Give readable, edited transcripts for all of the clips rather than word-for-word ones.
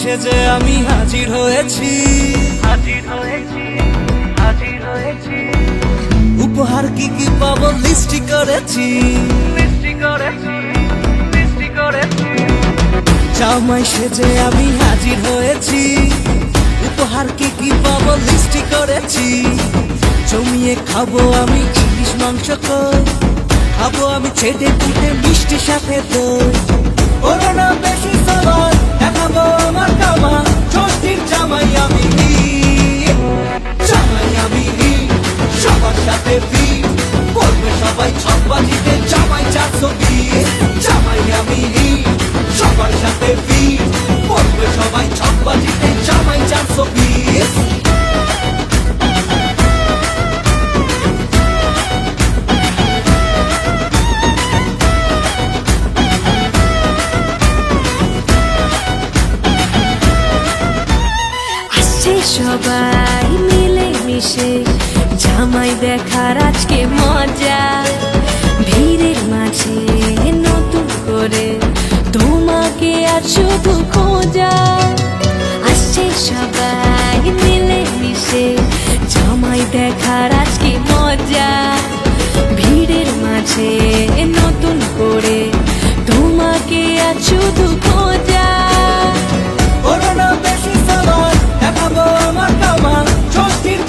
সেজে আমি হাজির হয়েছি, উপহার কি কি পাবো লিস্টি করেছি, জামাই সেজে আমি হাজির হয়েছি, উপহার কি কি পাবো লিস্টি করেছি। জমিয়ে খাবো আমি ইলিশ মাংস কই, খাবো আমি ছেটে পুটে মিষ্টি সাথে দই। ওরো না বেশি সবার দেখাবো আমার কামা, ষষ্ঠীর জামাই আমি, জামাই আমি সবার সাথে ভিড় করবে সবাই ছকবাজিতে জামাই 420। জামাই আমি সবার সাথে ভিড় করবে সবাই ছকবাজিতে জামাই 420। সবাই মিলে মিশে জামাই দেখার আজকে মজা, ভিড়ের মাঝে নতুন করে তোমাকে আর শুধু খোঁজা। আসছে সবাই মিলে মিশে জামাই দেখার আজকে মজা, ভিড়ের মাঝে নতুন করে তোমাকে আর শুধু খোঁজা।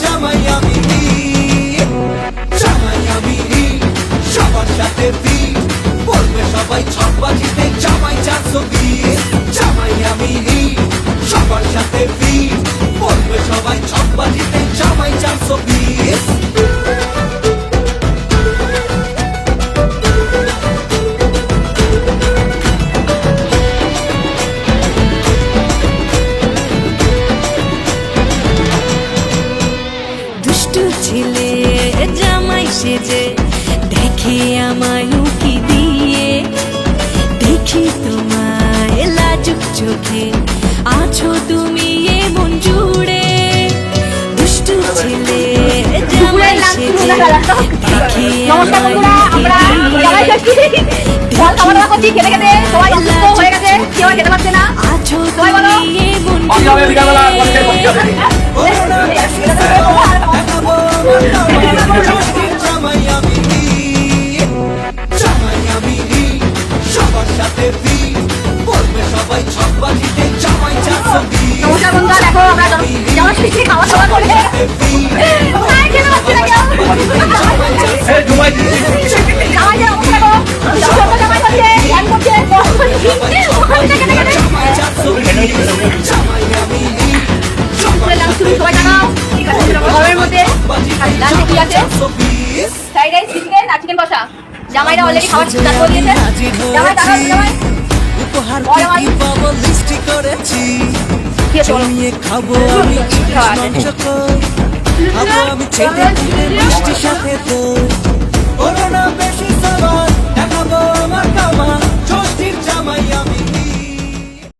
জামাই আমি, জামাই আমি সবার সাথে ভিড় করবে সবাই ছকবাজিতে জামাই 420। জামাই আমি সবার সাথে ভিড় করবে সবাই ছকবাজিতে জামাই 420। ছেলে জামাই সেজে দেখে আমায় উকি দিয়ে, দেখি তোমায় লাজুক চোখে আছো তুমি এমন জুড়ে। দুষ্টু ছেলে জামাই সেজে দেখে আমায় উকি দিয়ে, আছো তুমি এমন জুড়ে। জামাই আমি, জামাই আমি সবার সাথে ভিড় করবে সবাই ছকবাজিতে জামাই 420। নমস্কার বন্ধুরা, দেখো আমরা জামাই ষষ্ঠী খাওয়া দাওয়া করে জামাইরা অলরেডি খাওয়া স্টার্ট করে দিয়েছে। জামাই জামাই উপহার কি পাবো লিস্টি করেছি, জমিয়ে খাবো আমি ইলিশ মাংস কই, খাবো আমি ছেটে পুটে মিষ্টি সাথে দই।